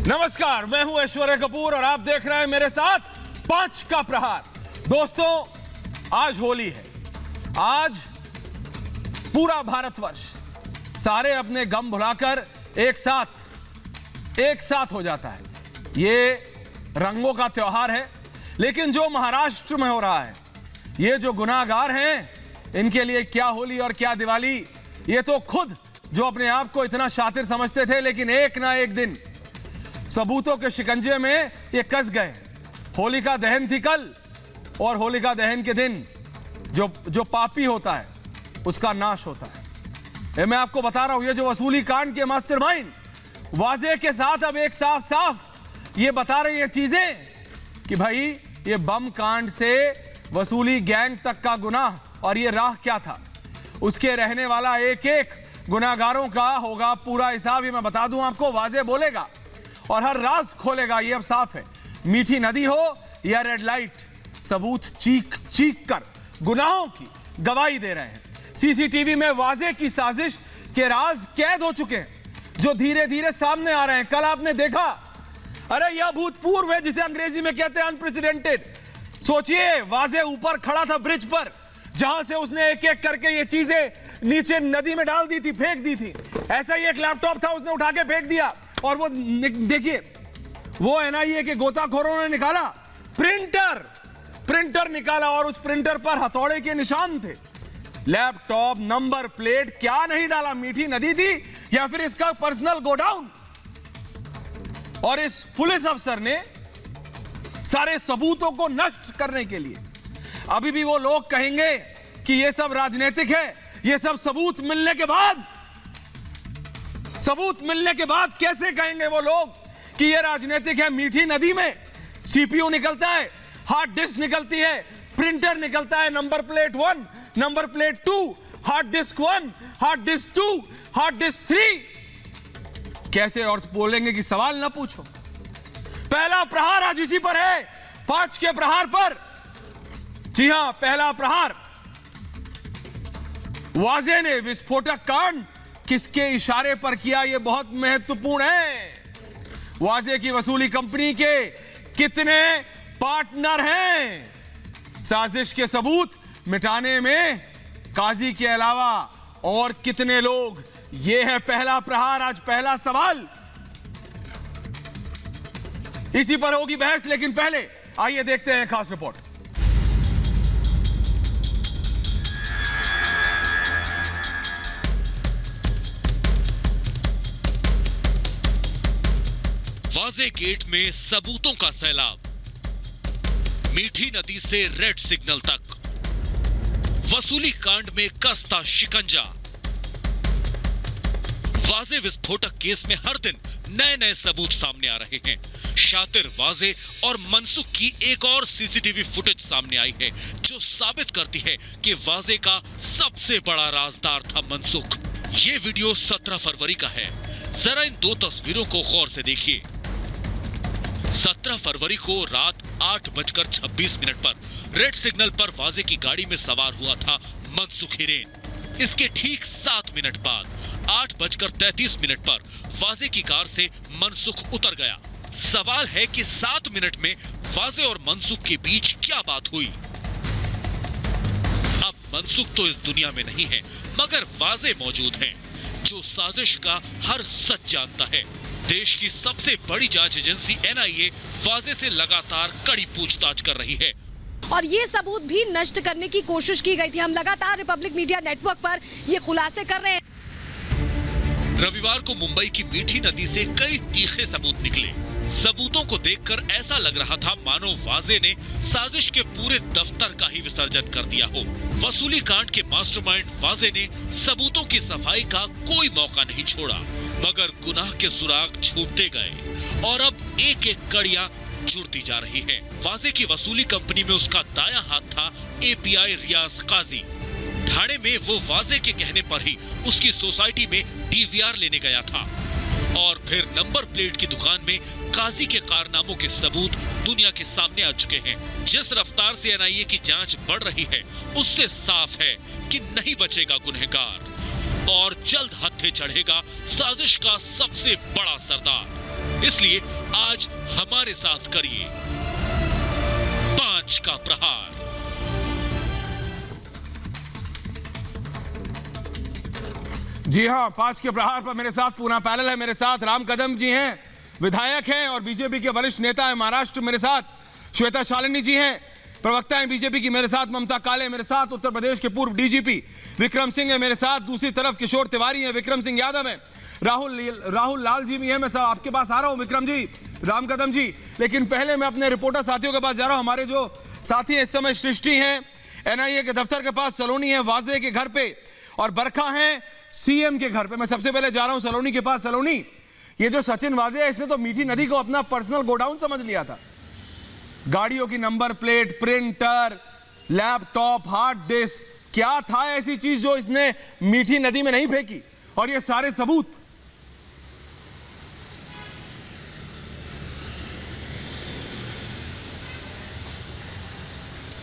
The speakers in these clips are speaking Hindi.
नमस्कार, मैं हूं ऐश्वर्य कपूर और आप देख रहे हैं मेरे साथ 5 का प्रहार। दोस्तों, आज होली है। आज पूरा भारतवर्ष सारे अपने गम भुलाकर एक साथ हो जाता है। ये रंगों का त्योहार है, लेकिन जो महाराष्ट्र में हो रहा है, ये जो गुनाहगार हैं, इनके लिए क्या होली और क्या दिवाली। ये तो खुद जो अपने आप को इतना शातिर समझते थे, लेकिन एक ना एक दिन सबूतों के शिकंजे में ये कस गए। होलिका दहन थी कल, और होलिका दहन के दिन जो पापी होता है उसका नाश होता है। ये मैं आपको बता रहा हूं, ये जो वसूली कांड के मास्टरमाइंड वाजे के साथ अब एक साफ ये बता रही है चीजें कि भाई ये बम कांड से वसूली गैंग तक का गुनाह और ये राह क्या था, उसके रहने वाला एक एक गुनाहगारों का होगा पूरा हिसाब। ये मैं बता दूं आपको, वाजे बोलेगा और हर राज खोलेगा। ये अब साफ है, मीठी नदी हो या रेड लाइट, सबूत चीख कर गुनाहों की गवाही दे रहे हैं। सीसीटीवी में वाजे की साजिश के राज कैद हो चुके हैं, जो धीरे धीरे सामने आ रहे हैं। कल आपने देखा, अरे यह भूतपूर्व है जिसे अंग्रेजी में कहते हैं अनप्रेसिडेंटेड। सोचिए, वाजे ऊपर खड़ा था ब्रिज पर, जहां से उसने एक एक करके ये चीजें नीचे नदी में डाल दी थी, फेंक दी थी। ऐसा ही एक लैपटॉप था, उसने उठा के फेंक दिया, और वो देखिए, वो एनआईए के गोताखोरों ने निकाला प्रिंटर निकाला, और उस प्रिंटर पर हथौड़े के निशान थे। लैपटॉप, नंबर प्लेट, क्या नहीं डाला। मीठी नदी थी या फिर इसका पर्सनल गोडाउन। और इस पुलिस अफसर ने सारे सबूतों को नष्ट करने के लिए, अभी भी वो लोग कहेंगे कि ये सब राजनीतिक है। ये सब सबूत मिलने के बाद कैसे कहेंगे वो लोग कि ये राजनीतिक है। मीठी नदी में सीपीयू निकलता है, हार्ड डिस्क निकलती है, प्रिंटर निकलता है, number plate 1, number plate 2, hard disk 1, hard disk 2, hard disk 3। कैसे? और बोलेंगे कि सवाल ना पूछो। पहला प्रहार आज इसी पर है, 5 के प्रहार पर। जी हां, पहला प्रहार। वाजे ने विस्फोटक कांड किसके इशारे पर किया, यह बहुत महत्वपूर्ण है। वाजे की वसूली कंपनी के कितने पार्टनर हैं, साजिश के सबूत मिटाने में काजी के अलावा और कितने लोग। यह है पहला प्रहार। आज पहला सवाल, इसी पर होगी बहस, लेकिन पहले आइए देखते हैं खास रिपोर्ट। वाजे गेट में सबूतों का सैलाब, मीठी नदी से रेड सिग्नल तक, वसूली कांड में कसता शिकंजा। वाजे विस्फोटक केस में हर दिन नए नए सबूत सामने आ रहे हैं। शातिर वाजे और मनसुख की एक और सीसीटीवी फुटेज सामने आई है, जो साबित करती है कि वाजे का सबसे बड़ा राजदार था मनसुख। ये वीडियो 17 फरवरी का है। जरा इन 2 तस्वीरों को गौर से देखिए। 17 फरवरी को रात 8:26 पर रेड सिग्नल पर वाजे की गाड़ी में सवार हुआ था मनसुख हिरेन। इसके ठीक 7 मिनट बाद 8:33 पर वाजे की कार से मनसुख उतर गया। सवाल है कि 7 मिनट में वाजे और मनसुख के बीच क्या बात हुई। अब मनसुख तो इस दुनिया में नहीं है, मगर वाजे मौजूद हैं, जो साजिश का हर सच जानता है। देश की सबसे बड़ी जांच एजेंसी एनआईए वाजे से लगातार कड़ी पूछताछ कर रही है, और ये सबूत भी नष्ट करने की कोशिश की गई थी। हम लगातार रिपब्लिक मीडिया नेटवर्क पर ये खुलासे कर रहे हैं। रविवार को मुंबई की मीठी नदी से कई तीखे सबूत निकले। सबूतों को देखकर ऐसा लग रहा था मानो वाजे ने साजिश के पूरे दफ्तर का ही विसर्जन कर दिया हो। वसूली कांड के मास्टरमाइंड वाजे ने सबूतों की सफाई का कोई मौका नहीं छोड़ा, मगर गुनाह के सुराग छूटते गए और अब एक एक कड़ियां जुड़ती जा रही है। वाजे की वसूली कंपनी में उसका दायां हाथ था एपीआई रियाज काजी। ठाणे में वो वाजे के कहने पर ही उसकी सोसाइटी में डीवीआर लेने गया था, और फिर नंबर प्लेट की दुकान में काजी के कारनामों के सबूत दुनिया के सामने आ चुके हैं। जिस रफ्तार से एनआईए की जांच बढ़ रही है, उससे साफ है कि नहीं बचेगा गुनहगार और जल्द हत्थे चढ़ेगा साजिश का सबसे बड़ा सरदार। इसलिए आज हमारे साथ करिए 5 का प्रहार। जी हां, 5 के प्रहार पर मेरे साथ पूरा पैनल है। मेरे साथ राम कदम जी हैं, विधायक हैं और बीजेपी के वरिष्ठ नेता हैं महाराष्ट्र। मेरे साथ श्वेता शालिनी जी हैं, प्रवक्ता हैं बीजेपी की। मेरे साथ ममता काले, मेरे साथ उत्तर प्रदेश के पूर्व डीजीपी विक्रम सिंह है। मेरे साथ दूसरी तरफ किशोर तिवारी हैं, विक्रम सिंह यादव हैं, राहुल लाल जी भी हैं। मैं सब आपके पास आ रहा हूं, विक्रम जी, राम कदम जी। लेकिन पहले मैं अपने रिपोर्टर साथियों के पास जा रहा हूं। हमारे जो साथी हैं इस समय सृष्टि हैं एनआईए के दफ्तर के पास, सलोनी है वाजे के घर पे और बरखा है सीएम के घर पे। मैं सबसे पहले जा रहा हूं सलोनी के पास। सलोनी, ये जो सचिन वाजे है इसने तो मीठी नदी को अपना पर्सनल गोडाउन समझ लिया था। गाड़ियों की number plate, printer, laptop, hard disk, क्या था ऐसी चीज जो इसने मीठी नदी में नहीं फेंकी? और ये सारे सबूत।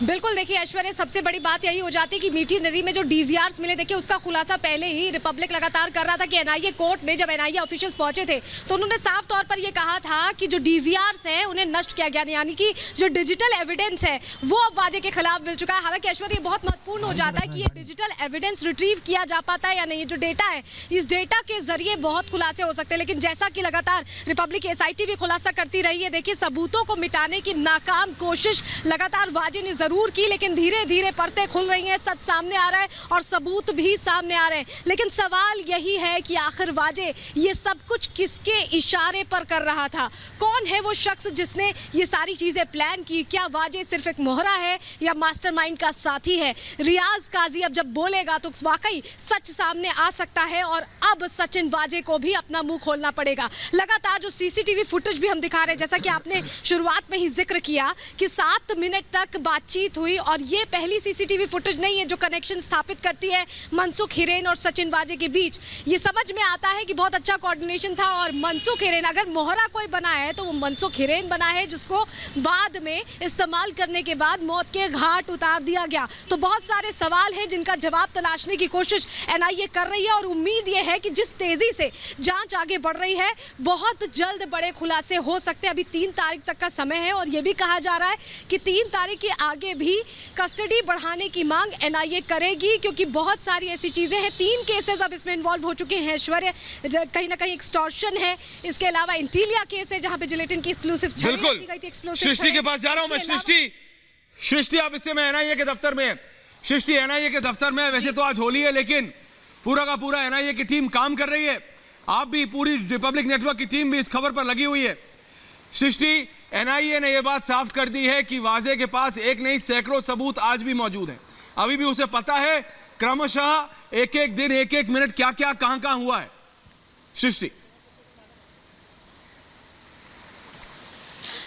बिल्कुल, देखिए ऐश्वर्या, सबसे बड़ी बात यही हो जाती है कि मीठी नदी में जो डीवीआरस मिले, देखिए उसका खुलासा पहले ही रिपब्लिक लगातार कर रहा था कि एनआईए कोर्ट में जब एनआईए ऑफिशियल्स पहुंचे थे तो उन्होंने साफ तौर पर यह कहा था कि जो डीवीआरस हैं उन्हें नष्ट किया गया, यानी कि जो डिजिटल एविडेंस है वो अब वाजे के खिलाफ मिल चुका है। हालांकि ऐश्वर्या, बहुत महत्वपूर्ण हो जाता है कि ये डिजिटल एविडेंस रिट्रीव किया जा पाता है या नहीं। जो डेटा है, इस डेटा के जरिए बहुत खुलासे हो सकते हैं, लेकिन जैसा कि लगातार रिपब्लिक एसआईटी भी खुलासा करती रही है, देखिए सबूतों को मिटाने की नाकाम कोशिश लगातार वाजे ने जरूर की, लेकिन धीरे धीरे परतें खुल रही हैं, सच सामने आ रहा है और सबूत भी सामने आ रहे हैं। लेकिन सवाल यही है कि आखिर वाजे ये सब कुछ किसके इशारे पर कर रहा था? कौन है वो शख्स जिसने ये सारी चीजें प्लान की? क्या वाजे सिर्फ एक मोहरा है या मास्टरमाइंड का साथी है? रियाज काजी अब जब बोलेगा तो वाकई सच सामने आ सकता है और अब सचिन वाजे को भी अपना मुंह खोलना पड़ेगा। लगातार जो सीसीटीवी फुटेज भी हम दिखा रहे हैं, जैसा कि आपने शुरुआत में ही जिक्र किया कि 7 मिनट तक बातचीत हुई और ये पहली सीसीटीवी फुटेज नहीं है जो कनेक्शन स्थापित करती है मनसुख हिरेन और सचिन वाजे के बीच। ये समझ में आता है कि बहुत अच्छा कोऑर्डिनेशन था और मनसुख हिरेन, अगर मोहरा कोई बना है तो वो मनसुख हिरेन बना है, जिसको बाद में इस्तेमाल करने के बाद मौत के घाट उतार दिया गया। तो बहुत सारे सवाल हैं जिनका जवाब तलाशने की कोशिश एनआईए कर रही है और उम्मीद ये है कि जिस तेजी से जांच आगे बढ़ रही है बहुत जल्द बड़े खुलासे हो सकते हैं। अभी 3 तारीख तक का समय है और ये भी कहा जा रहा है कि 3 तारीख के आगे भी कस्टडी बढ़ाने की मांग एनआईए करेगी, क्योंकि बहुत सारी ऐसी चीजें हैं। 3 केसेस अब इसमें इन्वॉल्व हो चुके हैं ऐश्वर्या, कहीं ना कहीं एक्सटॉर्शन है, इसके अलावा इंटीलिया केस है जहां पे जिलेटिन की एक्सक्लूसिव छड़ी रखी गई थी। एक्सप्लोसिव सृष्टि के पास जा रहा हूं मैं। सृष्टि आप इससे मैं एनआईए के दफ्तर में है। सृष्टि, एनआईए के दफ्तर में वैसे तो आज होली है लेकिन पूरा का पूरा एनआईए की टीम काम कर रही है। आप भी, पूरी रिपब्लिक नेटवर्क की टीम भी इस खबर पर लगी हुई है। सृष्टि, एनआईए ने यह बात साफ कर दी है कि वाजे के पास एक नहीं सैकड़ों सबूत आज भी मौजूद हैं। अभी भी उसे पता है क्रमशः एक एक दिन, एक एक मिनट क्या क्या कहां कहां हुआ है। सृष्टि,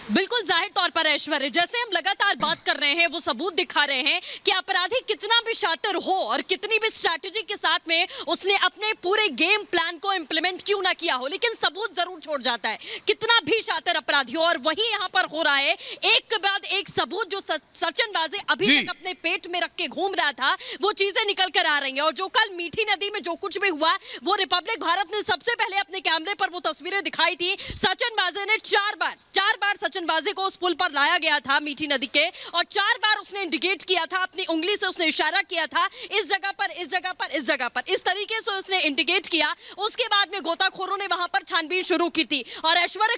बिल्कुल जाहिर तौर पर ऐश्वर्य, जैसे हम लगातार बात कर रहे हैं वो सबूत दिखा रहे हैं कि अपराधी कितना भी शातिर हो और कितनी भी स्ट्रैटेजी के साथ में उसने अपने पूरे गेम प्लान को इंप्लीमेंट क्यों ना किया हो, लेकिन सबूत जरूर छोड़ जाता है, कितना भी शातिर अपराधी हो। और वही यहाँ पर हो रहा है, एक के बाद एक सबूत जो सचिन वाजे अभी तक अपने पेट में रख के घूम रहा था वो चीजें निकल कर आ रही है। और जो कल मीठी नदी में जो कुछ भी हुआ वो रिपब्लिक भारत ने सबसे पहले अपने कैमरे पर वो तस्वीरें दिखाई थी। सचिन वाजे ने 4 बार सचिन वाजे को उस पुल पर लाया गया था मीठी नदी के और 4 बार उसने इंडिकेट किया था, अपनी उंगली से उसने इशारा किया था इस जगह पर, इस जगह पर, इस जगह पर, इस तरीके से उसने इंडिकेट किया। उसके बाद में गोताखोरों ने वहां पर छानबीन शुरू की थी और ऐश्वर्य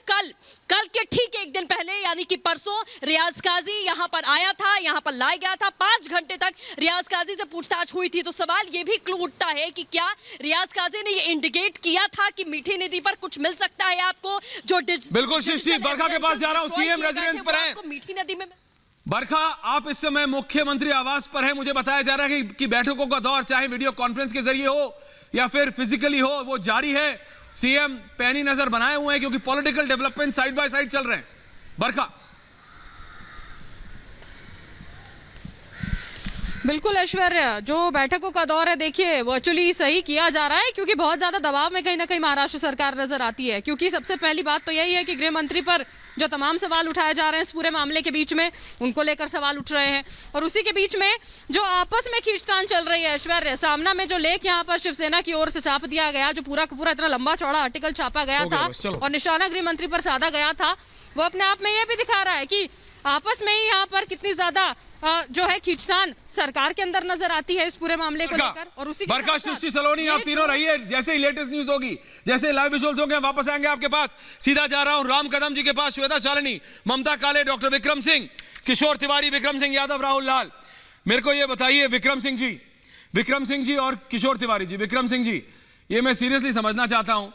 कल के ठीक 1 दिन पहले यानी कि परसों रियाज काजी यहां पर आया था, यहां पर लाया गया था। 5 घंटे तक रियाज काजी से पूछताछ हुई थी। तो सवाल यह भी क्लू उठता है कि क्या रियाज काजी ने यह इंडिकेट किया था कि मीठी नदी पर कुछ मिल सकता है आपको? जो बिल्कुल सृष्टि, बरखा के पास जा रहा हूं, सीएम रेजिडेंस पर है। मीठी नदी में बरखा, आप इस समय मुख्यमंत्री आवास पर है। मुझे बताया जा रहा है कि बैठकों का दौर चाहे वीडियो कॉन्फ्रेंस के जरिए हो या फिर फिजिकली हो वो जारी है। सीएम पैनी नजर बनाए हुए हैं क्योंकि political development side by side चल रहे हैं। बरखा, बिल्कुल ऐश्वर्या, जो बैठकों का दौर है देखिए वो एक्चुअली सही किया जा रहा है, क्योंकि बहुत ज्यादा दबाव में कहीं ना कहीं महाराष्ट्र सरकार नजर आती है। क्योंकि सबसे पहली बात तो यही है कि गृह मंत्री पर जो तमाम सवाल उठाए जा रहे हैं इस पूरे मामले के बीच में, उनको लेकर सवाल उठ रहे हैं। और उसी के बीच में जो आपस में खींचतान चल रही है ऐश्वर्या, सामना में जो लेख यहाँ पर शिवसेना की ओर से छाप दिया गया, जो पूरा का पूरा इतना लंबा चौड़ा आर्टिकल छापा गया था और निशाना गृह मंत्री पर साधा गया था, वो अपने आप में यह भी दिखा रहा है कि आपस में ही यहाँ पर कितनी ज्यादा जो है खींचतान सरकार के अंदर नजर आती है इस पूरे मामले को लेकर। और उसी बरखा, सृष्टि सलोनी, आप तीनों रहिए। जैसे ही लेटेस्ट न्यूज होगी, जैसे लाइव विजुअल्स होंगे, वापस आएंगे आपके पास। सीधा जा रहा हूं राम कदम जी के पास, श्वेता शालिनी, ममता काले, डॉक्टर विक्रम सिंह, किशोर तिवारी, विक्रम सिंह यादव, राहुल लाल। मेरे को ये बताइए विक्रम सिंह जी और किशोर तिवारी जी। विक्रम सिंह जी, ये मैं सीरियसली समझना चाहता हूं,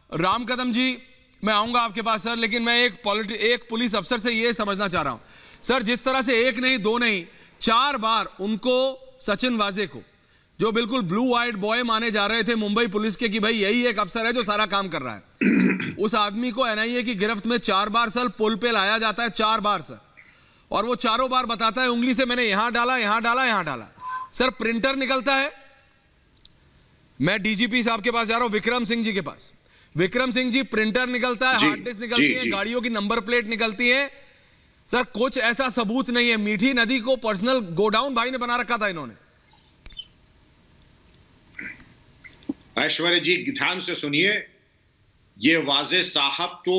राम कदम जी मैं आऊंगा आपके पास सर, लेकिन मैं एक पुलिस अफसर से ये समझना चाह रहा हूं सर, जिस तरह से एक नहीं दो नहीं 4 बार उनको, सचिन वाजे को, जो बिल्कुल ब्लू आइड बॉय माने जा रहे थे मुंबई पुलिस के कि भाई यही एक अफसर है जो सारा काम कर रहा है, उस आदमी को एनआईए की गिरफ्त में 4 बार सर पुल पे लाया जाता है, 4 बार सर, और वो चारों बार बताता है उंगली से मैंने यहां डाला, यहां डाला, यहां डाला। सर प्रिंटर निकलता है, मैं डीजीपी साहब के पास जा रहा हूं, विक्रम सिंह जी के पास। विक्रम सिंह जी, प्रिंटर निकलता है, हार्ड डिस्क निकलती है, गाड़ियों की नंबर प्लेट निकलती है सर, कुछ ऐसा सबूत नहीं है। मीठी नदी को पर्सनल गोडाउन भाई ने बना रखा था इन्होंने। ऐश्वर्या जी ध्यान से सुनिए, ये वाजे साहब तो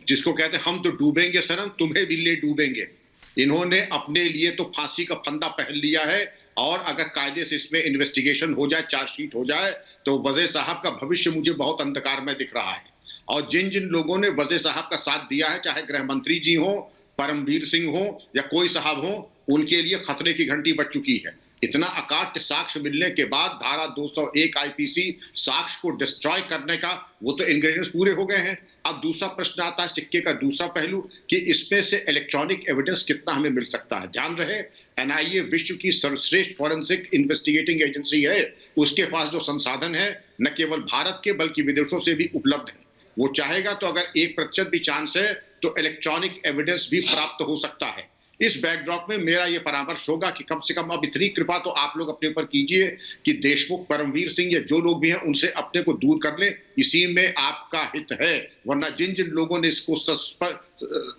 जिसको कहते हैं हम तो डूबेंगे सनम, तुम्हें भी ले डूबेंगे, इन्होंने अपने लिए तो फांसी का फंदा पहन लिया है। और अगर कायदे से इसमें इन्वेस्टिगेशन हो जाए, चार्जशीट हो जाए, तो वज़े साहब का भविष्य मुझे बहुत अंधकार में दिख रहा है। और जिन जिन लोगों ने वज़े साहब का साथ दिया है, चाहे गृह मंत्री जी हो, परमवीर सिंह हो या कोई साहब हो, उनके लिए खतरे की घंटी बज चुकी है। इतना अकाट्य साक्ष्य मिलने के बाद धारा 201 आईपीसी साक्ष्य को डिस्ट्रॉय करने का वो तो इंग्रेडिएंट्स पूरे हो गए हैं। अब दूसरा प्रश्न आता है, सिक्के का दूसरा पहलू, कि इसमें से इलेक्ट्रॉनिक एविडेंस कितना हमें मिल सकता है। ध्यान रहे, एनआईए विश्व की सर्वश्रेष्ठ फॉरेंसिक इन्वेस्टिगेटिंग एजेंसी है, उसके पास जो संसाधन है न केवल भारत के बल्कि विदेशों से भी उपलब्ध है। वो चाहेगा तो अगर 1% भी चांस है तो इलेक्ट्रॉनिक एविडेंस भी प्राप्त हो सकता है। इस बैकड्रॉप में मेरा यह परामर्श होगा कि कम से कम अब इतनी कृपा तो आप लोग अपने ऊपर कीजिए कि देशमुख, परमवीर सिंह या जो लोग भी हैं उनसे अपने को दूर कर ले, इसी में आपका हित है। वरना जिन जिन लोगों ने इसको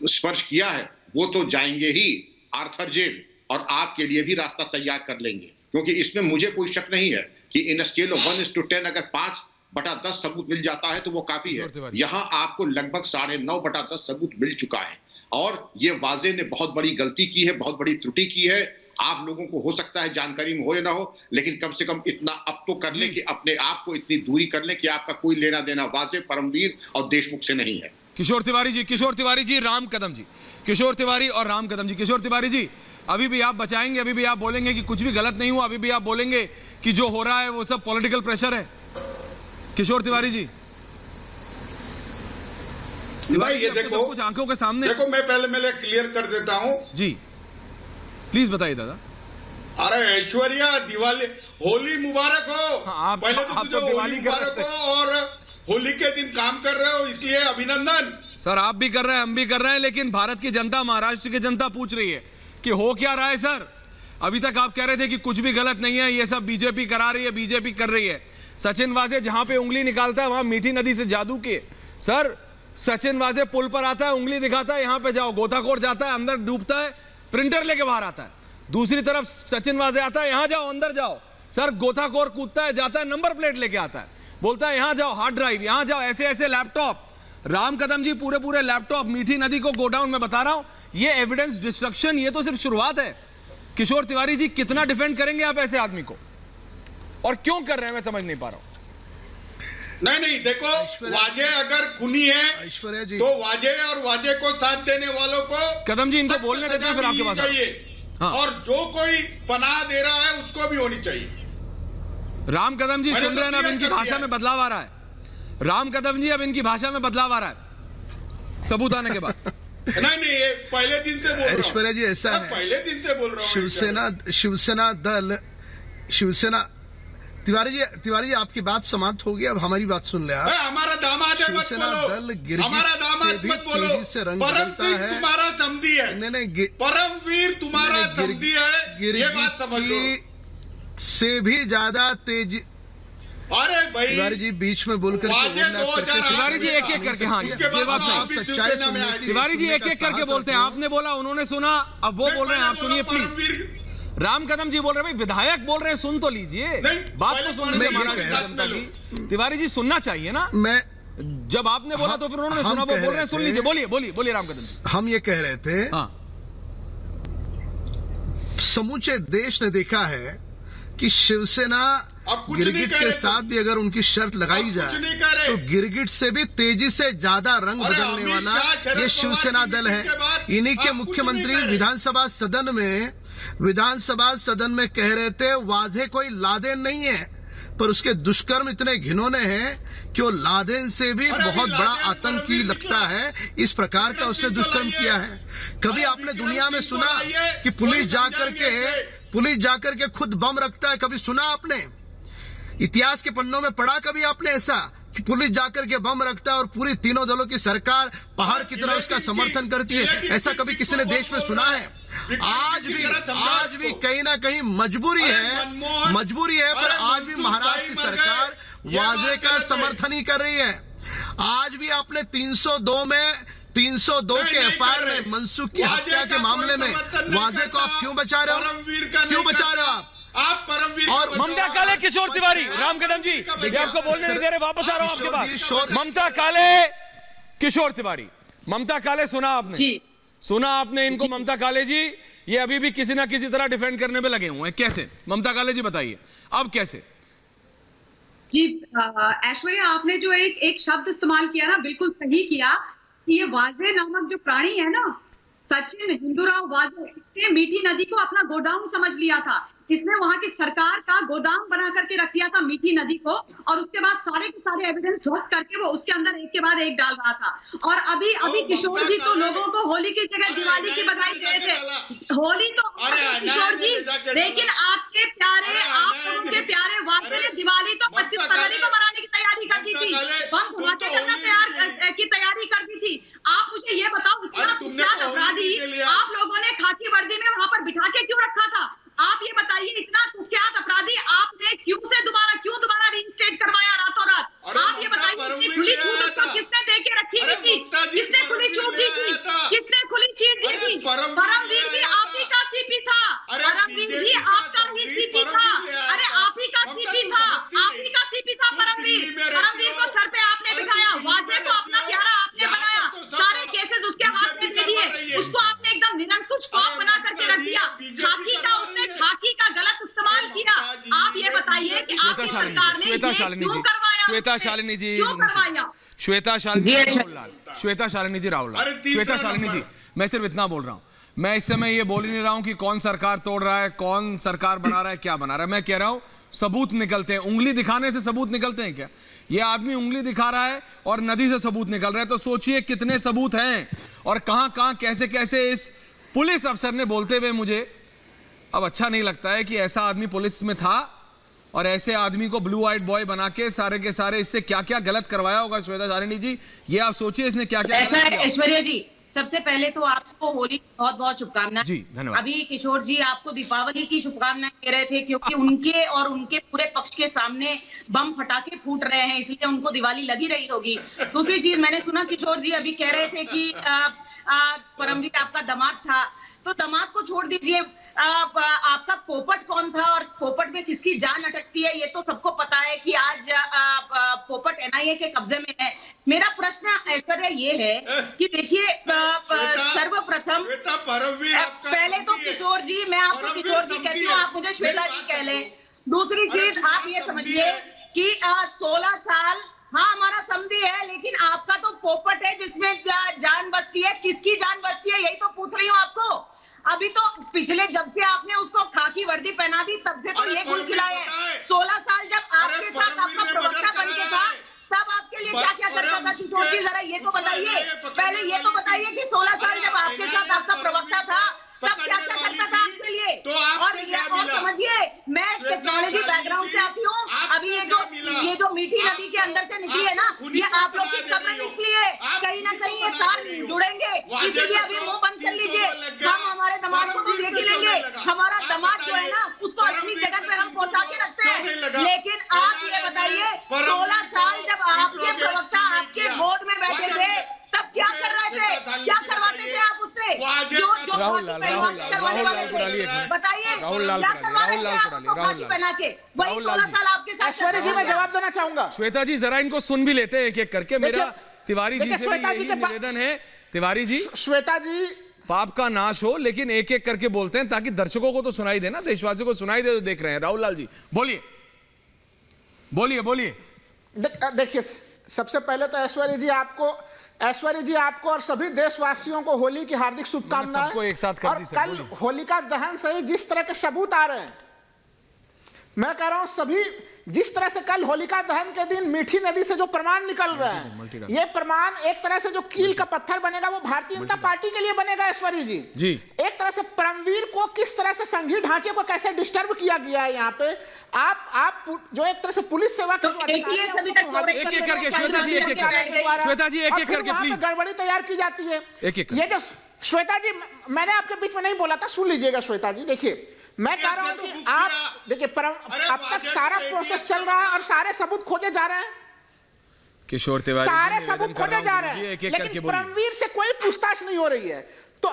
स्पर्श किया है वो तो जाएंगे ही आर्थर जेल, और आपके लिए भी रास्ता तैयार कर लेंगे। क्योंकि इसमें मुझे कोई शक नहीं है कि इन स्केल ऑफ 1:10 अगर 5/10 सबूत मिल जाता है तो वो काफी है। यहां आपको लगभग 9.5/10 सबूत मिल चुका है, और ये वाजे ने बहुत बड़ी गलती की है, बहुत बड़ी त्रुटि की है। आप लोगों को हो सकता है जानकारी में हो या ना हो, लेकिन कम से कम इतना अब तो कर ले कि अपने आप को इतनी दूरी कर ले कि आपका कोई लेना देना वाजे, परमवीर और देशमुख से नहीं है। किशोर तिवारी जी, राम कदम जी, किशोर तिवारी और राम कदम जी। किशोर तिवारी जी, अभी भी आप बचाएंगे, अभी भी आप बोलेंगे कि कुछ भी गलत नहीं हुआ, अभी भी आप बोलेंगे कि जो हो रहा है वो सब पॉलिटिकल प्रेशर है? किशोर तिवारी जी, भाई ये देखो, कुछ आंखों के सामने देखो, मैं पहले क्लियर कर देता हूँ जी, प्लीज बताइए दादा। अरे ऐश्वर्या, दिवाली, होली मुबारक हो। हाँ, पहले तो तुझे होली मुबारक हो, और होली के दिन काम कर रहे हो इसलिए अभिनंदन। सर आप भी कर रहे हैं, हम भी कर रहे हैं, लेकिन भारत की जनता, महाराष्ट्र की जनता पूछ रही है कि हो क्या रहा है सर। अभी तक आप कह रहे थे कि कुछ भी गलत नहीं है, ये सब बीजेपी करा रही है, बीजेपी कर रही है। सचिन वाजे जहां पे उंगली निकालता है वहां मीठी नदी से जादू के सर, सचिन वाजे पुल पर आता है, उंगली दिखाता है, यहां पे जाओ, गोताखोर जाता है, अंदर डूबता है, प्रिंटर लेके बाहर आता है। दूसरी तरफ सचिन वाजे आता है, यहां जाओ, अंदर जाओ, सर गोताखोर कूदता है, जाता है, नंबर प्लेट लेके आता है, बोलता है यहां जाओ, हार्ड ड्राइव, यहां जाओ, ऐसे ऐसे लैपटॉप। राम कदम जी, पूरे पूरे लैपटॉप मीठी नदी को गोडाउन में बता रहा हूं, ये एविडेंस डिस्ट्रक्शन, ये तो सिर्फ शुरुआत है। किशोर तिवारी जी, कितना डिफेंड करेंगे आप ऐसे आदमी को, और क्यों कर रहे हैं, मैं समझ नहीं पा रहा हूं। नहीं, देखो, वाजे अगर खूनी है ऐश्वर्या जी, तो वाजे और वाजे को साथ देने वालों को कदम जी इनको बोलने देते हैं, फिर आपके पास चाहिए। हाँ। और जो कोई पनाह दे रहा है उसको भी होनी चाहिए। राम कदम जी सुन रहे हैं, अब इनकी कर भाषा दिया में बदलाव आ रहा है। राम कदम जी, अब इनकी भाषा में बदलाव आ रहा है सबूत आने के बाद। नहीं, ये पहले दिन से बोल रहा हूं। ऐश्वर्या जी, ऐसा है, पहले दिन से बोल रहा हूं। शिवसेना तिवारी जी, आपकी बात समाप्त होगी, अब हमारी बात सुन ले आप। हमारा दामाद है, मत शिवसेना बोलो। दल गिरगिट हमारा दामाद से भी मत बोलो। तेजी से रंग बदलता है। तुम्हारा समधी है। नहीं, परमवीर तुम्हारा समधी है, ये बात समझ लो। से भी ज्यादा तेजी। अरे भाई तिवारी जी बीच में बोलकर तिवारी जी एक एक करके, हाँ ये बात सही, सच्चाई सुनने की। तिवारी जी एक एक करके बोलते हैं। आपने बोला, उन्होंने सुना, अब वो बोल रहे हैं, आप सुनिए प्लीज। राम कदम जी बोल रहे हैं, भाई विधायक बोल रहे हैं, सुन तो लीजिए, बात तो सुन लीजिए महाराज जनता की। तिवारी जी सुनना चाहिए ना, मैं जब आपने बोला तो फिर उन्होंने सुना, वो बोल रहे हैं, सुन लीजिए। बोलिए बोलिए बोलिए राम कदम जी। हम ये कह रहे थे, हाँ, समूचे देश ने देखा है कि शिवसेना अब कुछ नहीं गिरगिट कह के रहे साथ भी अगर उनकी शर्त लगाई अब कुछ जाए नहीं कह रहे। तो गिरगिट से भी तेजी से ज्यादा रंग अरे बदलने अमित वाला शाह, शरद ये पवार शिवसेना की दल मीटिंग के बाद है। इन्हीं के आप कुछ मुख्यमंत्री नहीं कह रहे। विधानसभा सदन में कह रहे थे वाजे कोई लादेन नहीं है, पर उसके दुष्कर्म इतने घिनौने हैं कि वो लादेन से भी अरे बहुत अभी बड़ा लादेन आतंकी तो लगता है। इस प्रकार का उसने दुष्कर्म किया है। कभी अरे आपने विक्रम दुनिया में सिंह सुना को लाइए, कि पुलिस वही पुलिस जाकर के खुद बम रखता है? कभी सुना आपने? इतिहास के पन्नों में पढ़ा कभी आपने ऐसा कि पुलिस जाकर के बम रखता है और पूरी तीनों दलों की सरकार पहाड़ की तरह उसका समर्थन करती है? ऐसा कभी किसी ने देश में सुना है? आज भी कहीं ना कहीं मजबूरी है, पर आज भी महाराष्ट्र की सरकार वाजे का समर्थन ही कर रही है। आज भी आपने 302 के एफआईआर में मनसुख की हत्या के मामले में वाजे को आप क्यों बचा रहे हो? क्यों बचा रहे हो आप परमवीर और ममता काले, किशोर तिवारी, राम कदम जी, ये आपको बोलने नहीं दे रहे, वापस आ रहा हूं आपके पास। ममता काले, किशोर तिवारी, ममता काले सुना आपने? सुना आपने इनको? ममता काले जी ये अभी भी किसी ना किसी तरह डिफेंड करने में लगे हुए हैं, कैसे? ममता काले जी बताइए अब कैसे? जी ऐश्वर्या, आपने जो एक शब्द इस्तेमाल किया ना, बिल्कुल सही किया कि ये वाजे नामक जो प्राणी है ना, सचिन हिंदूराव वाजे, इसने मीठी नदी को अपना गोडाउन समझ लिया था। इसने वहां की सरकार का गोदाम बना करके रख दिया था मीठी नदी को, और उसके बाद सारे के सारे एविडेंस ध्वस्त करके वो उसके अंदर एक के बाद एक डाल रहा था। और अभी किशोर जी तो लोगों को होली की जगह दिवाली की बधाई दे रहे थे। होली तो किशोर जी, लेकिन आपके प्यारे, आप लोगों के प्यारे वाजे ने दिवाली तो 25 फरवरी को मनाने की तैयारी कर दी थी, बम धमाके करना की तैयारी कर दी थी। आप मुझे ये बताओ, इतना कुख्यात अपराधी आप लोगों ने खाकी वर्दी में वहां पर बिठा के क्यों रखा था? आप ये बताइए, इतना कुख्यात अपराधी आपने क्यों दोबारा रीइंस्टेट करवाया रातों रात? आप ये बताइए, इतनी खुली छूट उसको किसने दे के रखी हुई थी? किसने खुली छूट दी थी? किसने खुली छूट दी थी? परमवीर भी आप ही का सीपी था, परमवीर भी आपका ही सीपी था। अरे आप ही का सीपी था, परमवीर को सर पे आपने बिठाया, वाजे को अपना प्यारा आपने बनाया, सारे केसेस उसके हाथ में दे दिए, उसको आपने एकदम निरंकुश कॉप बना करके रख दिया। खाकी का गलत इस्तेमाल किया। आप ये बताइए कि आपकी सरकार ने श्वेता शालिनी जी, श्वेता शालिनी जी, श्वेता शालिनी जी मैं सिर्फ इतना बोल रहा हूं, मैं इस समय ये बोल ही नहीं रहा हूं कि कौन सरकार तोड़ रहा है, कौन सरकार बना रहा है, क्या बना रहा है। मैं कह रहा हूं सबूत निकलते हैं, उंगली दिखाने से सबूत निकलते हैं क्या? ये आदमी उंगली दिखा रहा है और नदी से सबूत निकल रहा है, तो सोचिए कितने सबूत हैं और कहां कैसे कैसे इस पुलिस अफसर ने बोलते हुए मुझे अब अच्छा नहीं लगता है कि ऐसा आदमी पुलिस में था और ऐसे आदमी को ब्लू आइट बॉय बना के सारे के सारे इससे क्या क्या गलत करवाया होगा। श्वेता शालिनी जी, ये आप सोचिए इसने क्या क्या ऐसा है। ऐश्वर्या जी, सबसे पहले तो आपको होली की बहुत बहुत शुभकामनाएं। जी धन्यवाद। अभी किशोर जी आपको दीपावली की शुभकामनाएं कह रहे थे, क्योंकि उनके और उनके पूरे पक्ष के सामने बम फटाके फूट रहे हैं, इसलिए उनको दिवाली लगी रही होगी। दूसरी चीज, मैंने सुना किशोर जी अभी कह रहे थे कि परमवीर आपका दामाद था, तो दामाद को छोड़ दीजिए, आपका पोपट कौन था और पोपट में किसकी जान अटकती है ये तो सबको पता है कि आज पोपट एनआईए के कब्जे में है। मेरा प्रश्न ऐश्वर्या ये है कि देखिए, सर्वप्रथम पहले तो किशोर जी, मैं आपको किशोर जी कहती हूँ, आप मुझे श्वेता जी कह लें। दूसरी चीज, आप ये समझिए कि 16 साल, हाँ हमारा समझी है, लेकिन आपका तो पोपट है जिसमें जान बसती है। किसकी जान बसती है यही तो पूछ रही हूँ आपको। अभी तो पिछले, जब से आपने उसको खाकी वर्दी पहना दी तब से तो ये गुल खिलाए हैं। 16 साल जब आपके साथ आपका प्रवक्ता बन के था, तब आपके लिए क्या क्या करता था किशोर जी, जरा ये तो बताइए। पहले ये तो बताइए कि 16 साल जब आपके साथ आपका प्रवक्ता था तब क्या क्या करता था आपके लिए। और समझिए, मैं टेक्नोलॉजी बैकग्राउंड से आती हूँ। अभी ये जो मीठी नदी के अंदर से निकली है ना, ये आप लोग की कब्र निकली है। कहीं ना कहीं ये तार जुड़ेंगे, इसीलिए अभी मुंह बंद कर लीजिए। हम हमारे दामाद को तो देख ही लेंगे। हमारा दामाद जो है ना, उसको अपनी जगह पे हम पहुंचा के रखते हैं। लेकिन आप ये बताइए, 16 साल जब आपके प्रवक्ता आपके बोर्ड में बैठे थे, तब क्या कर रहे थे, क्या करवाते थे आप उससे? जो करवाने वाले थे, बताइए क्या करवा रहे थे आप फांसी पहना के? वही 16 साल आपके साथ। ऐश्वर्या जी, मैं जवाब देना चाहूंगा। श्वेता जी, जरा इनको सुन भी लेते हैं एक एक करके। मेरा तिवारी जी से भी यही निवेदन है। तिवारी जी, श्वेता जी, पाप का नाश हो, लेकिन एक एक करके बोलते हैं ताकि दर्शकों को तो सुनाई दे ना, देशवासियों को सुनाई दे, तो देख रहे हैं। राहुल लाल जी बोलिए बोलिए बोलिए। देखिए, सबसे पहले तो ऐश्वर्या जी आपको और सभी देशवासियों को होली की हार्दिक शुभकामनाएं। सबको एक साथ कर दी सर। कल होलिका दहन से जिस तरह के सबूत आ रहे हैं, मैं कह रहा हूं सभी, जिस तरह से कल होलिका दहन के दिन मीठी नदी से जो प्रमाण निकल रहे हैं, ये प्रमाण एक तरह से जो कील का पत्थर बनेगा, वो भारतीय जनता पार्टी के लिए बनेगा। ऐश्वर्या जी, एक तरह से परमवीर को किस तरह से संघीय ढांचे को कैसे डिस्टर्ब किया गया है यहाँ पे, आप जो एक तरह से पुलिस सेवा के एक एक करके श्वेता जी, एक एक करके प्लीज, गड़बड़ी तैयार की जाती है। ये जो श्वेता जी, मैंने आपके बीच में नहीं बोला था, सुन लीजिएगा श्वेता जी। देखिए, मैं कह रहा हूं कि आप देखिए, अब तक सारा प्रोसेस चल रहा है और सारे सबूत खोजे जा रहे हैं। किशोर तिवारी, सारे सबूत खोजे जा रहे हैं, लेकिन परमवीर से कोई पूछताछ नहीं हो रही है। तो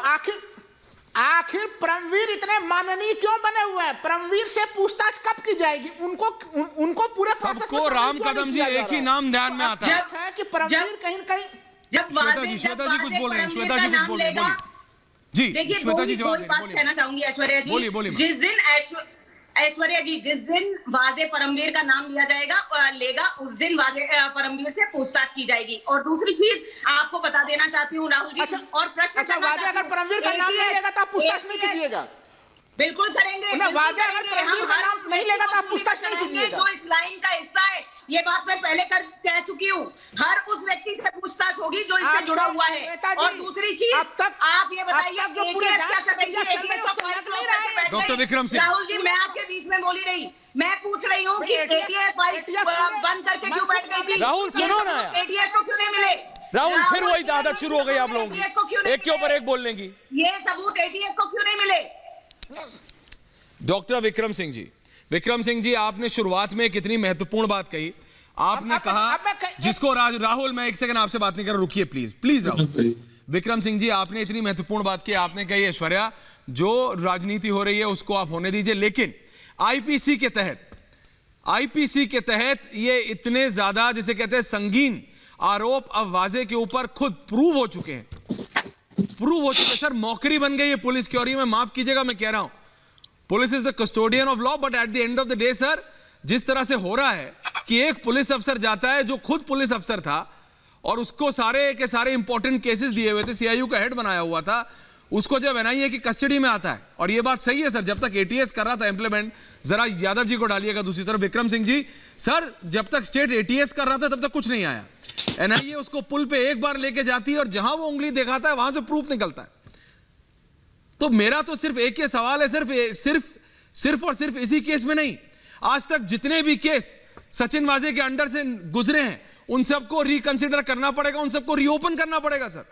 आखिर परमवीर इतने माननीय क्यों बने हुए हैं? परमवीर से पूछताछ कब की जाएगी? उनको पूरे प्रोसेस को राम कदम जी एक ही नाम ध्यान में आता है कि परमवीर कहीं न कहीं। श्वेता जी कुछ बोल रहे हैं, श्वेता जी कुछ बोल रहे हैं जी। देखिए, कोई बात कहना चाहूंगी ऐश्वर्या जी। जिस दिन ऐश्वर्या जी, जिस दिन वाजे परमवीर का नाम लिया लेगा, उस दिन वाजे परमवीर से पूछताछ की जाएगी। और दूसरी चीज आपको बता देना चाहती हूँ राहुल जी, और प्रश्न वाजे अगर परमवीर का नाम नहीं लेगा तो आप पूछताछ नहीं कीजिएगा। बिल्कुल करेंगे। वाजे अगर परमवीर का नाम नहीं लेगा तो आप पूछताछ नहीं कीजिएगा। जो इस लाइन का हिस्सा है, ये बात मैं पहले कह चुकी हूँ, हर उस व्यक्ति से पूछताछ होगी जो इससे जुड़ा हुआ है। और दूसरी चीज, आप ये बताइए क्या कर रही है डॉक्टर विक्रम सिंह? राहुल जी, मैं आपके बीच में बोली रही, मैं पूछ रही हूँ कि एटीएस फाइल बंद करके क्यों बैठ गई थी? राहुल सुनो ना, एटीएस को क्यों नहीं मिले? राहुल, फिर वही आदत शुरू हो गई आप लोगों की, एक के ऊपर एक बोलने की। ये सबूत एटीएस को क्यों नहीं मिले? डॉक्टर विक्रम सिंह जी, आपने शुरुआत में कितनी महत्वपूर्ण बात कही। आपने कहा, जिसको राहुल, मैं एक सेकंड आपसे बात नहीं कर रहा, रुकिए प्लीज राहुल। विक्रम सिंह जी, आपने इतनी महत्वपूर्ण बात की, आपने कही ऐश्वर्या, जो राजनीति हो रही है उसको आप होने दीजिए, लेकिन आईपीसी के तहत ये इतने ज्यादा, जिसे कहते हैं संगीन आरोप, अब वाजे के ऊपर खुद प्रूव हो चुके हैं सर। मौकरी बन गई है पुलिस की। और ये मैं माफ कीजिएगा, मैं कह रहा हूं, police is the custodian of law, but at the end of the day sir, जिस तरह से हो रहा है कि एक पुलिस अफसर जाता है जो खुद पुलिस अफसर था, और उसको सारे के सारे इंपॉर्टेंट केसेस दिए हुए थे, सीआईयू का हेड बनाया हुआ था, उसको जब एनआईए की कस्टडी में आता है, और ये बात सही है सर, जब तक एटीएस कर रहा था इंप्लीमेंट, जरा यादव जी को डालिएगा दूसरी तरफ, विक्रम सिंह जी सर, जब तक स्टेट एटीएस कर रहा था तब तक कुछ नहीं आया। एनआईए उसको पुल पे एक बार लेके जाती है, और जहां वो उंगली दिखाता है वहां से प्रूफ निकलता है। तो मेरा तो सिर्फ एक ही सवाल है, सिर्फ और सिर्फ इसी केस में नहीं, आज तक जितने भी केस सचिन वाजे के अंडर से गुजरे हैं, उन सबको रिकंसिडर करना पड़ेगा, उन सबको रीओपन करना पड़ेगा सर।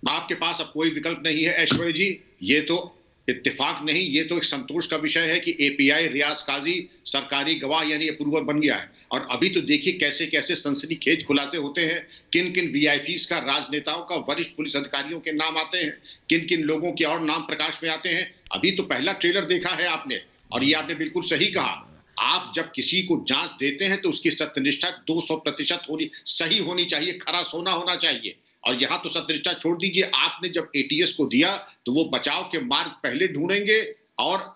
आपके पास अब कोई विकल्प नहीं है ऐश्वर्या जी। ये तो इत्तेफाक नहीं, ये तो एक संतोष का विषय है कि एपीआई रियाज काजी सरकारी गवाह यानी अप्रूवर बन गया है। और अभी तो देखिए कैसे कैसे सनसनीखेज खुलासे होते हैं, किन किन वीआईपीज का, राजनेताओं का, वरिष्ठ पुलिस अधिकारियों के नाम आते हैं, किन किन लोगों के और नाम प्रकाश में आते हैं। अभी तो पहला ट्रेलर देखा है आपने, और ये आपने बिल्कुल सही कहा, आप जब किसी को जांच देते हैं तो उसकी सत्यनिष्ठा 200% सही होनी चाहिए, खरा सोना होना चाहिए। और यहां तो सत्यनिष्ठा छोड़ दीजिए, आपने जब एटीएस को दिया तो वो बचाव के मार्ग पहले ढूंढेंगे, और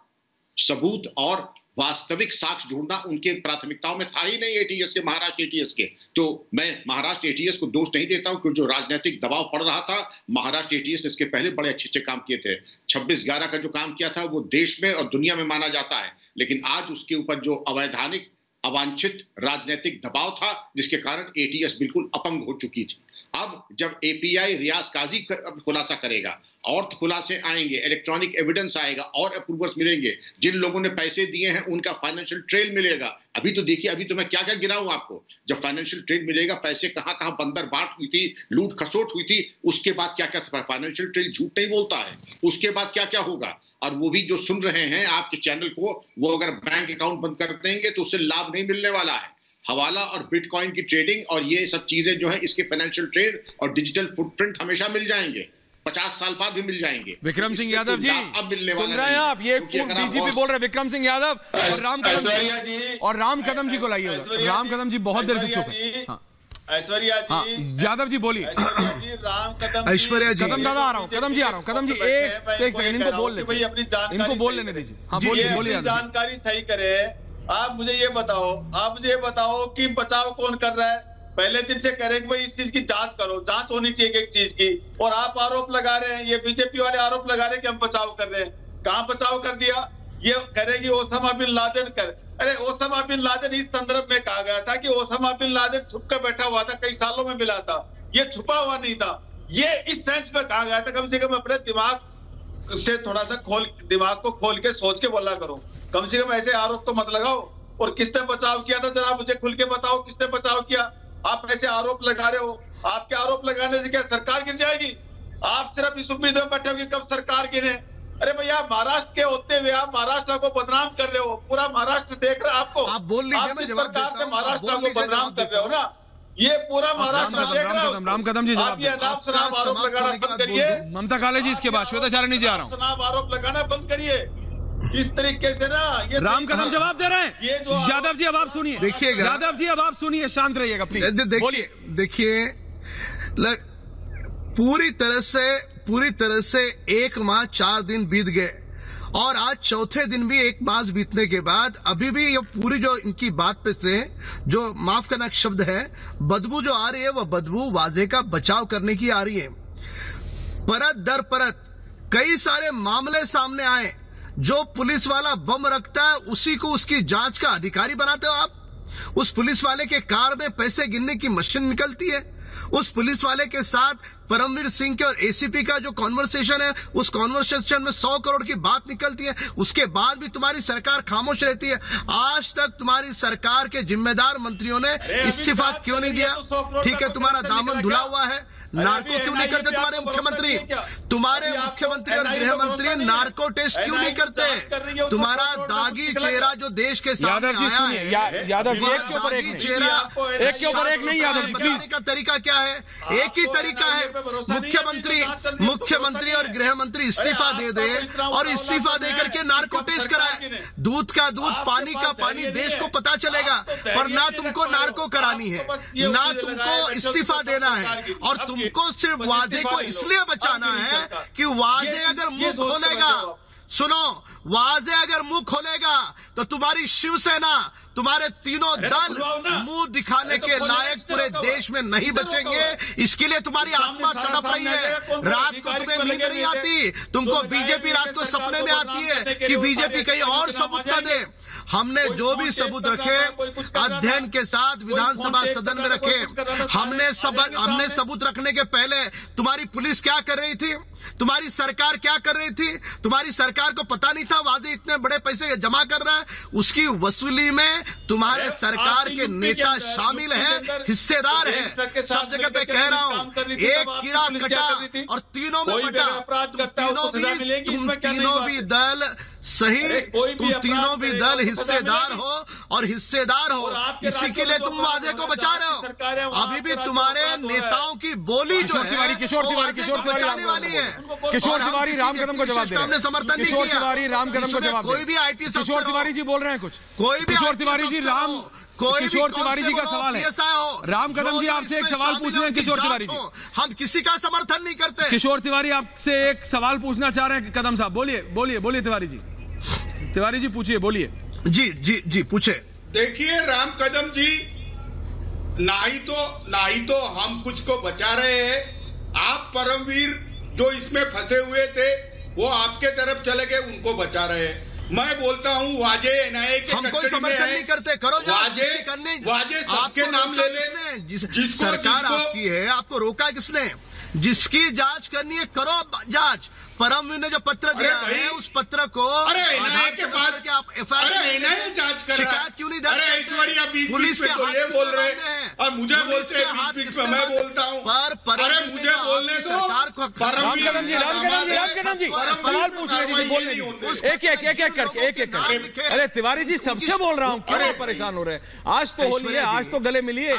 सबूत और वास्तविक साक्ष्य ढूंढना उनके प्राथमिकताओं में था ही नहीं एटीएस के, महाराष्ट्र एटीएस के। तो मैं महाराष्ट्र एटीएस को दोष नहीं देता हूं, क्योंकि जो राजनीतिक दबाव पड़ रहा था, महाराष्ट्र एटीएस इसके पहले बड़े अच्छे काम किए थे। 26/11 का जो काम किया था वो देश में और दुनिया में माना जाता है, लेकिन आज उसके ऊपर जो अवैधानिक अवांछित राजनीतिक दबाव था, जिसके कारण एटीएस बिल्कुल अपंग हो चुकी थी। अब जब एपीआई रियाज काजी खुलासा करेगा और खुलासे आएंगे, इलेक्ट्रॉनिक एविडेंस आएगा और अप्रूवर्स मिलेंगे, जिन लोगों ने पैसे दिए हैं उनका फाइनेंशियल ट्रेल मिलेगा। अभी तो देखिए, अभी तो मैं क्या क्या गिनाऊं आपको। जब फाइनेंशियल ट्रेल मिलेगा, पैसे कहां कहां बंदर बाट हुई थी, लूट खसोट हुई थी, उसके बाद क्या क्या, फाइनेंशियल ट्रेल झूठ नहीं बोलता है, उसके बाद क्या क्या होगा। और वो भी जो सुन रहे हैं आपके चैनल को, वो अगर बैंक अकाउंट बंद कर देंगे तो उससे लाभ नहीं मिलने वाला है। हवाला और बिटकॉइन की ट्रेडिंग और ये सब चीजें जो है, इसके फाइनेंशियल ट्रेड और डिजिटल फुटप्रिंट हमेशा मिल जाएंगे, 50 साल बाद भी मिल जाएंगे। विक्रम सिंह यादव जी, अब मिलने सुन रहे हैं आप? ये डीजीपी बोल रहे हैं, विक्रम सिंह यादव और राम कदम जी को लाइए। राम कदम जी बहुत देर से चुप है। ऐश्वर्या जी, यादव जी बोलिए। राम कदम, ऐश्वर्या जी, कदम दादा आ रहा हूँ, कदम जी आ रहा हूँ। कदम जी एक सेकंड, इनको बोल लेते, इनको बोल लेने दीजिए। हाँ बोलिए, बोलिए। जानकारी सही करे। आप मुझे ये बताओ कि बचाव कौन कर रहा है? पहले दिन से कह रहे हैं कि भाई इस चीज की जांच करो, जांच होनी चाहिए एक चीज की, और आप आरोप लगा रहे हैं, ये बीजेपी वाले आरोप लगा रहे हैं कि हम बचाव कर रहे हैं। कहां बचाव कर दिया? ये कह रहे हैं कि ओसामा बिन लादेन कर। अरे ओसामा बिन लादेन इस संदर्भ में कहा गया था कि ओसामा बिन लादेन छुप कर बैठा हुआ था, कई सालों में मिला था, ये छुपा हुआ नहीं था। ये इस सेंस में कहा गया था। कम से कम अपने दिमाग से थोड़ा सा दिमाग को खोल के सोच के बोला करो। कम से कम ऐसे आरोप तो मत लगाओ। और किसने बचाव किया था, जरा मुझे खुल के बताओ, किसने बचाव किया? आप ऐसे आरोप लगा रहे हो। आपके आरोप लगाने से क्या सरकार गिर जाएगी? आप सिर्फ इस उम्मीद में बैठे हो कि कब सरकार गिरे। अरे भैया, महाराष्ट्र के होते हुए आप महाराष्ट्र को बदनाम कर रहे हो। पूरा महाराष्ट्र देख रहा है आपको। आप बोल लीजिए, आप जिस प्रकार से महाराष्ट्र को बदनाम कर रहे हो ना, ये पूरा महाराष्ट्र देख रहा है। राम कदम जी, आप ये नाम शराब आरोप लगाना बंद करिए। ममता काले जी, इसके बाद श्वेताचार्य जी आ रहा हूँ। शराब आरोप लगाना बंद करिए इस तरीके से ना। ये राम कदम जवाब दे रहे हैं। ये जो यादव जी अब आप सुनिए, देखिएगा। यादव जी अब आप सुनिए, शांत रहिएगा प्लीज। देखिए, पूरी तरह से 1 माह 4 दिन बीत गए और आज चौथे दिन भी 1 माह बीतने के बाद अभी भी ये पूरी जो इनकी बात पे से जो माफ करना शब्द है, बदबू जो आ रही है, वह बदबू वाजे का बचाव करने की आ रही है। परत दर परत कई सारे मामले सामने आए। जो पुलिस वाला बम रखता है उसी को उसकी जांच का अधिकारी बनाते हो आप। उस पुलिस वाले के कार में पैसे गिनने की मशीन निकलती है। उस पुलिस वाले के साथ परमवीर सिंह के और एसीपी का जो कॉन्वर्सेशन है, उस कॉन्वर्सेशन में 100 करोड़ की बात निकलती है। उसके बाद भी तुम्हारी सरकार खामोश रहती है। आज तक तुम्हारी सरकार के जिम्मेदार मंत्रियों ने इस्तीफा क्यों नहीं दिया? ठीक है, तुम्हारा दामन धुला हुआ है। नार्को क्यों नहीं करते तुम्हारे मुख्यमंत्री? तुम्हारे मुख्यमंत्री और गृह मंत्री नार्को टेस्ट क्यों नहीं करते? तुम्हारा दागी चेहरा जो देश के सामने आया है, यादव जी एक के ऊपर एक नहीं, यादव जी प्लीज। का तरीका क्या है? एक ही तरीका है, मुख्यमंत्री और गृह मंत्री इस्तीफा दे दे और इस्तीफा दे करके नार्को टेस्ट कराए। दूध का दूध, पानी का पानी, देश को पता चलेगा। पर ना तुमको नार्को करानी है, ना तुमको इस्तीफा देना है, और तुमको सिर्फ वादे को इसलिए बचाना है कि वादे अगर मुंह खोलेगा, सुनो, वाजे अगर मुंह खोलेगा तो तुम्हारी शिवसेना, तुम्हारे तीनों दल मुंह दिखाने के लायक पूरे देश में नहीं बचेंगे। इसके लिए तुम्हारी आत्मा तड़प रही है। रात को तुम्हें नींद नहीं आती, तुमको बीजेपी रात को सपने में आती है कि बीजेपी कहीं और सबूत न दे। हमने जो भी सबूत रखे अध्ययन के साथ विधानसभा सदन में रखे। हमने सबूत रखने के पहले तुम्हारी पुलिस क्या कर रही थी, तुम्हारी सरकार क्या कर रही थी? तुम्हारी सरकार को पता नहीं था वादे इतने बड़े पैसे जमा कर रहा है। उसकी वसूली में तुम्हारे सरकार के नेता शामिल हैं, हिस्सेदार हैं। सब जगह पे कह रहा हूं, एक कीड़ा कटा और तीनों में बटा। तुम तीनों भी दल सही, तुम तीनों भी दल हिस्सेदार हो और हिस्सेदार हो, इसी के लिए तुम वादे को बचा रहे हो। अभी भी तुम्हारे नेताओं की बोली जो है किशोर बचाने वाली है। किशोर तिवारी राम कदम को जवाब दे रहे हैं। समर्थन नहीं किशोर किया। तिवारी राम कदम को जवाब कोई भी आईपीएस किशोर तिवारी जी बोल रहे हैं कुछ। कोई भी किशोर तिवारी जी, राम किशोर तिवारी जी का सवाल है। राम कदम जी आपसे एक सवाल पूछ रहे हैं। किशोर तिवारी जी, हम किसी का समर्थन नहीं करते। किशोर तिवारी आपसे एक सवाल पूछना चाह रहे हैं कदम साहब। बोलिए तिवारी जी। तिवारी जी पूछिए, बोलिए। जी पूछे। देखिए राम कदम जी, ना ही तो हम कुछ को बचा रहे हैं। आप परमवीर जो इसमें फंसे हुए थे वो आपके तरफ चले गए, उनको बचा रहे हैं। मैं बोलता हूँ वाजे एनआईए के हम कोई कस्टडी में समर्थन है। नहीं करते, करो जांच, वाजे करने वाजे सबके आपको नाम रोका ले ले। किसने? सरकार आपकी है, आपको रोका किसने? जिसकी जांच करनी है करो जांच। परमवीर ने जो पत्र दिया है उस पत्र को अरे एनआईए के बाद के आप अरे एनआईए जांच कर रहा है। शिकायत क्यों नहीं दर्ज अरे करते? ऐश्वर्या बीच पुलिस में के तो हाथ ये बोल किसने रहे बांधे हैं? और मुझे पुलिस बोलते के हैं हाथ बीच किसने में मैं बांधे? बोलता हूँ पर अरे मुझे बोलने दो। सरकार को परमवीर रामकदम जी सवाल पूछ रहे थे, बोलने दीजिए। एक करके अरे तिवारी जी सबसे बोल रहा हूँ, क्यों परेशान हो रहे हैं? आज तो होली है, आज तो गले मिलिए।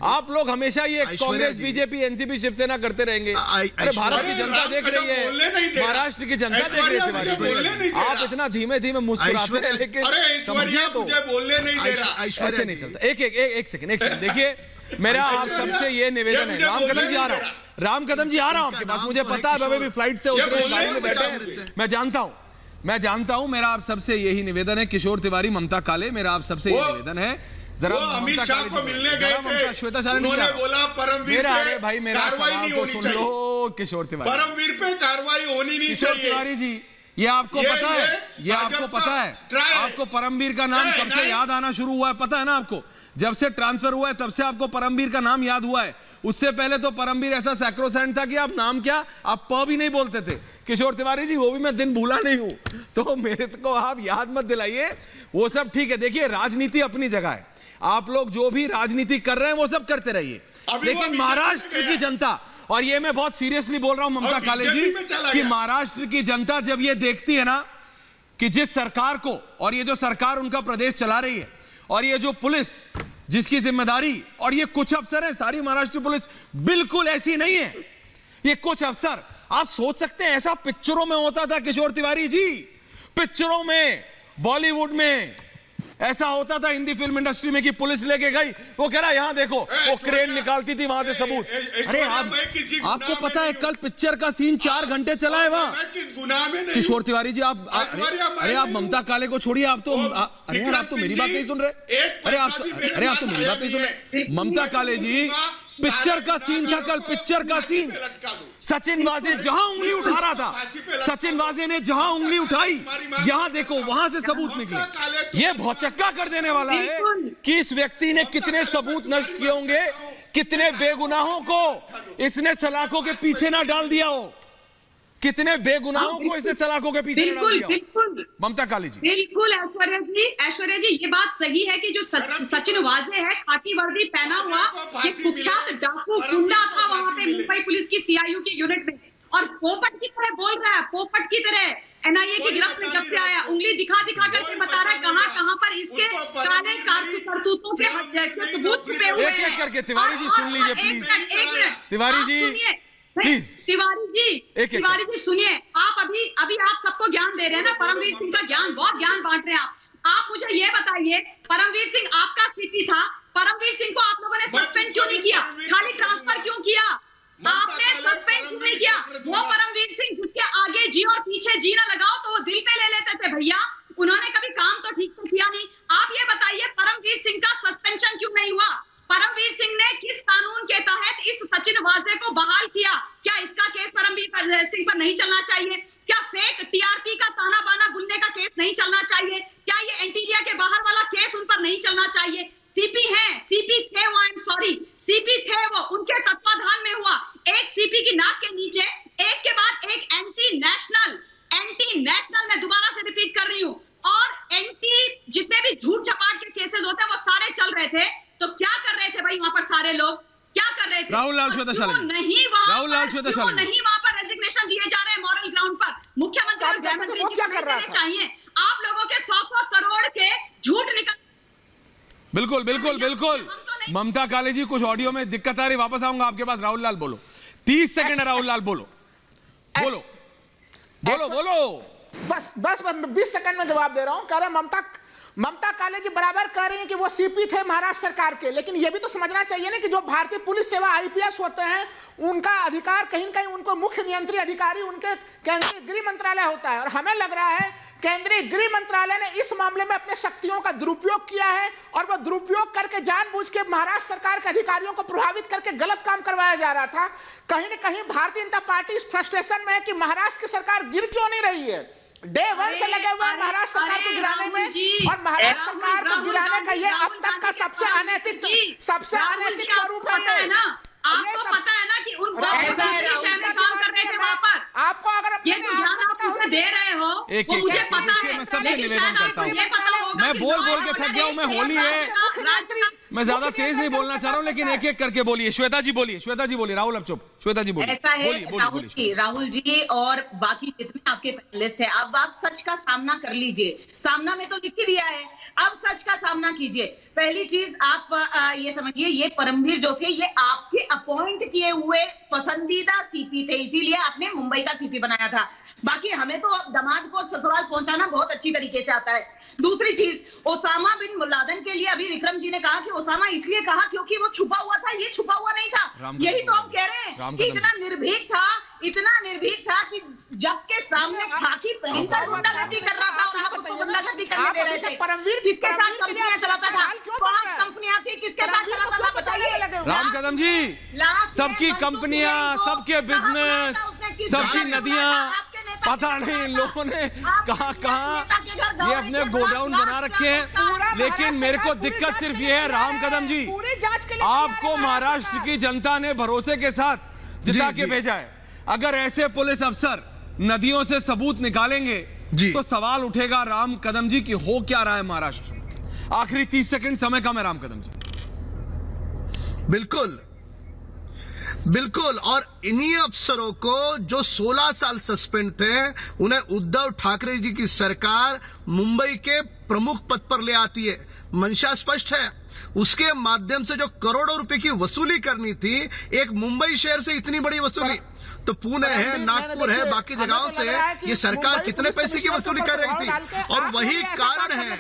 आप लोग हमेशा ये कांग्रेस बीजेपी एनसीपी शिवसेना करते रहेंगे। अरे भारत की जनता देख रही है, महाराष्ट्र की जनता देख रही है। तिवारी आप इतना धीमे धीमे मुस्कुराते हैं, लेकिन समझिए तो बोलने नहीं दे रहा। ऐसे नहीं चलता। एक सेकंड देखिए, मेरा आप सबसे ये निवेदन है। राम कदम जी आ रहा हूँ, राम कदम जी आ रहा हूँ आपके पास। मुझे पता है अभी भी फ्लाइट से उतरे, गाड़ी में बैठे हैं, मैं जानता हूँ। मेरा आप सबसे यही निवेदन है, किशोर तिवारी, ममता काले, मेरा आप सबसे ये निवेदन है, जरा अमित शाह को मिलने गए थे, श्वेता शालिनी उन्होंने बोला परमवीर पे कार्रवाई नहीं होनी सुन चाहिए। लो किशोर तिवारी, परमवीर पे कार्रवाई होनी नहीं किशोर चाहिए। तिवारी जी, ये आपको पता है, ये आपको पता है, आपको परमवीर का नाम कब से याद आना शुरू हुआ है पता है ना आपको? जब से ट्रांसफर हुआ है तब से आपको परमवीर का नाम याद हुआ है। उससे पहले तो परमवीर ऐसा सैक्रोसेंट था कि आप नाम क्या, आप प भी नहीं बोलते थे। किशोर तिवारी जी, वो भी मैं दिन भूला नहीं हूं, तो मेरे को आप याद मत दिलाइए। वो सब ठीक है, देखिए राजनीति अपनी जगह है, आप लोग जो भी राजनीति कर रहे हैं वो सब करते रहिए, लेकिन महाराष्ट्र की जनता, और ये मैं बहुत सीरियसली बोल रहा हूं ममता काले जी, कि महाराष्ट्र की जनता जब ये देखती है ना कि जिस सरकार को, और ये जो सरकार उनका प्रदेश चला रही है, और ये जो पुलिस जिसकी जिम्मेदारी, और ये कुछ अफसर हैं, सारी महाराष्ट्र पुलिस बिल्कुल ऐसी नहीं है, ये कुछ अफसर, आप सोच सकते हैं ऐसा पिक्चरों में होता था किशोर तिवारी जी, पिक्चरों में, बॉलीवुड में ऐसा होता था, हिंदी फिल्म इंडस्ट्री में, कि पुलिस लेके गई, वो कह रहा यहां देखो, वो क्रेन निकालती थी वहां से सबूत। अरे आपको पता है कल पिक्चर का सीन 4 घंटे चला है वहां। किशोर तिवारी जी अरे आप ममता काले को छोड़िए, आप तो अरे यार आप तो मेरी बात नहीं सुन रहे, अरे आप तो मेरी बात नहीं सुन रहे। ममता काले जी, पिक्चर का सीन था कल, पिक्चर का सीन, सचिन वाजे जहां उंगली उठा रहा था, सचिन वाजे ने जहां उंगली उठाई, यहां देखो वहां से सबूत निकले। ये भौचक्का कर देने वाला है कि इस व्यक्ति ने कितने सबूत नष्ट किए होंगे, कितने बेगुनाहों को इसने सलाखों के पीछे ना डाल दिया हो, कितने बेगुनाहों को इसने सलाखों के पीछे डाल दिया हो। ममता काली जी, बिल्कुल ऐश्वर्या जी ये बात सही है कि जो सचिन वाजे है, खाकी वर्दी पहना हुआ, ये कुख्यात डाकू गुंडा था वहां पे मुंबई पुलिस की सीआईयू की यूनिट में, और पोपट की तरह बोल रहा है, पोपट की तरह एनआईए की गिरफ्त में जब से आया, उंगली दिखा करके बता रहा है कहां पर इसके काले करतूतों के सबूत छुपे हुए हैं। करके तिवारी जी सुन लीजिए प्लीज, तिवारी जी प्लीज, तिवारी जी सुनिए, आप अभी आप सबको ज्ञान दे रहे हैं ना, परमवीर सिंह का ज्ञान, बहुत ज्ञान बांट रहे हैं आप मुझे ये बताइए, परमवीर सिंह आपका सीपी था, परमवीर सिंह को आप लोगों ने सस्पेंड क्यों नहीं किया, खाली ट्रांसफर क्यों किया? आपने सस्पेंड क्यों नहीं किया? वो परमवीर सिंह जिसके आगे जी और पीछे जी ना लगाओ तो वो दिल पे ले लेते थे भैया, उन्होंने कभी काम तो ठीक से किया नहीं। आप ये बताइए परमवीर सिंह का सस्पेंशन क्यों नहीं हुआ? परमवीर सिंह ने किस कानून के तहत इस सचिन वाजे को बहाल किया? क्या इसका केस परमवीर सिंह पर नहीं चलना चाहिए? क्या फेक टीआरपी का ताना बाना बुनने का केस नहीं चलना चाहिए? क्या ये एंटीरिया के बाहर वाला केस उन पर नहीं चलना चाहिए? सीपी हैं, सीपी थे वो, आई एम सॉरी, सीपी थे वो, उनके तत्वाधान में हुआ। एक सीपी की नाक के नीचे एक के बाद एक एंटी नेशनल, मैं दोबारा से रिपीट कर रही हूँ, और एंटी जितने भी झूठ छपाट के केसेस होते हैं वो सारे चल रहे थे। तो क्या कर रहे थे भाई वहां पर सारे लोग, क्या कर रहे थे? राहुल लाल श्वेता शालिनी नहीं वहां पर रेजिग्नेशन दिए जा रहे हैं मॉरल ग्राउंड पर? मुख्यमंत्री और गृह मंत्री जी क्या करना चाहिए? आप लोगों के 100 करोड़ के झूठ निकल। बिल्कुल ममता काले जी, कुछ ऑडियो में दिक्कत आ रही, वापस आऊंगा आपके पास। राहुल लाल बोलो, 30 सेकंड है राहुल लाल, बोलो। बस 20 सेकंड में जवाब दे रहा हूं। कह रहे ममता काले जी बराबर कह रही हैं कि वो सीपी थे महाराष्ट्र सरकार के, लेकिन ये भी तो समझना चाहिए ना कि जो भारतीय पुलिस सेवा आईपीएस होते हैं उनका अधिकार कहीं न कहीं उनको मुख्य नियंत्री अधिकारी उनके केंद्रीय गृह मंत्रालय होता है, और हमें लग रहा है केंद्रीय गृह मंत्रालय ने इस मामले में अपने शक्तियों का दुरुपयोग किया है, और वो दुरुपयोग करके जानबूझ के महाराष्ट्र सरकार के अधिकारियों को प्रभावित करके गलत काम करवाया जा रहा था। कहीं न कहीं भारतीय जनता पार्टी इस फ्रस्ट्रेशन में है कि महाराष्ट्र की सरकार गिर क्यों नहीं रही है, डे वन से लगे हुए हैं महाराष्ट्र सरकार को गिराने में, और महाराष्ट्र सरकार को गिराने का ये अब तक का सबसे अनैतिक स्वरूप है ना। आपको पता है ना कि उन शहर में काम कर रहे थे वहाँ पर। आपको अगर ये जो ध्यान आप मुझे दे रहे हो वो मुझे पता है, मैं सबसे लेकिन निवेदन शायद करता आपको हूँ। ये पता होगा मैं कि बोल नौ के थक गया हूँ, मैं महीने होली है, मैं ज्यादा तेज नहीं बोलना चाह रहा हूँ, लेकिन एक एक करके बोलिए। श्वेता जी बोलिए, श्वेता जी बोलिए, राहुल अब चुप, श्वेता जी बोलिए। ऐसा है बोलिए। राहुल जी और बाकी जितने आपके पैनलिस्ट है, अब आप सच का सामना कर लीजिए। सामना में तो लिख ही दिया है, अब सच का सामना कीजिए। पहली चीज आप ये समझिए, ये परमवीर जो थे ये आपके अपॉइंट किए हुए पसंदीदा सीपी थे, इसीलिए आपने मुंबई का सीपी बनाया था। बाकी हमें तो दामाद को ससुराल पहुंचाना बहुत अच्छी तरीके से आता है। दूसरी चीज, ओसामा बिन लादेन के लिए अभी विक्रम जी ने कहा कि ओसामा इसलिए कहा क्योंकि वो छुपा हुआ था, ये छुपा हुआ नहीं था। यही तो हम कह रहे हैं कि इतना निर्भीक था कि जग के सामने खाकी पहनकर गुंडागर्दी कर रहा था और आप उसको गुंडागर्दी करने दे रहे थे। किसके साथ कंपनियां चलाता था? 5 कंपनियां थी, किसके साथ चलाता था बताइए। राम कदम जी, सबकी कंपनियां, सबके बिजनेस, सबकी नदियां, पता नहीं इन लोगों ने कहां ये अपने गोडाउन बना रखे हैं। लेकिन मेरे को दिक्कत सिर्फ ये है राम कदम जी, आपको महाराष्ट्र की जनता ने भरोसे के साथ जिता के भेजा है। अगर ऐसे पुलिस अफसर नदियों से सबूत निकालेंगे तो सवाल उठेगा राम कदम जी की हो क्या रहा है महाराष्ट्र। आखिरी 30 सेकंड समय कम है राम कदम जी। बिल्कुल, और इन्हीं अफसरों को जो 16 साल सस्पेंड थे, उन्हें उद्धव ठाकरे जी की सरकार मुंबई के प्रमुख पद पर ले आती है। मंशा स्पष्ट है, उसके माध्यम से जो करोड़ों रुपए की वसूली करनी थी, एक मुंबई शहर से इतनी बड़ी वसूली तो पुणे है, नागपुर है, बाकी जगहों से ये सरकार कितने पैसे की वसूली कर रही थी। और वही कारण है,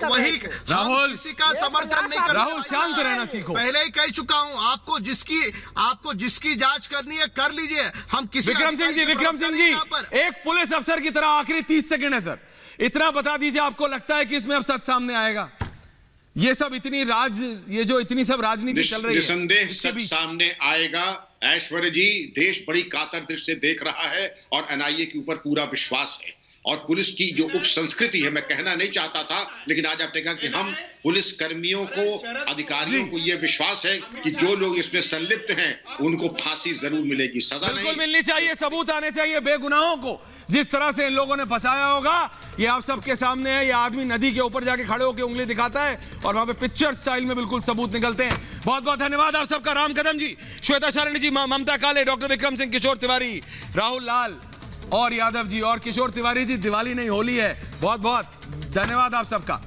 वही राहुल किसी का समर्थन नहीं कर। राहुल शांत रहना सीखो। पहले ही कह चुका हूं, आपको जिसकी जांच करनी है कर लीजिए। हम किसी विक्रम सिंह जी एक पुलिस अफसर की तरह आखिरी 30 सेकंड है सर, इतना बता दीजिए, आपको लगता है कि इसमें अब सच सामने आएगा? ये सब ये जो इतनी सब राजनीति चल रही है, निसंदेह सच सामने आएगा। ऐश्वर्य जी, देश बड़ी कातर दृष्टि से देख रहा है और एनआईए के ऊपर पूरा विश्वास है। और पुलिस की जो उप संस्कृति है, मैं कहना नहीं चाहता था, लेकिन आज आपने कहा कि हम पुलिस कर्मियों को, अधिकारियों को ये विश्वास है कि जो लोग इसमें संलिप्त हैं उनको फांसी जरूर मिलेगी, सजा नहीं मिलनी चाहिए, सबूत आने चाहिए बेगुनाहों को। जिस तरह से इन लोगों ने फंसाया होगा ये आप सबके सामने है। ये आदमी नदी के ऊपर जाके खड़े होकर उंगली दिखाता है और वहां पे पिक्चर स्टाइल में बिल्कुल सबूत निकलते हैं। बहुत बहुत धन्यवाद आप सबका, राम कदम जी, श्वेता शालिनी जी, ममता काले, डॉक्टर विक्रम सिंह, किशोर तिवारी, राहुल लाल और यादव जी, और किशोर तिवारी जी, दिवाली नहीं होली है। बहुत बहुत धन्यवाद आप सबका।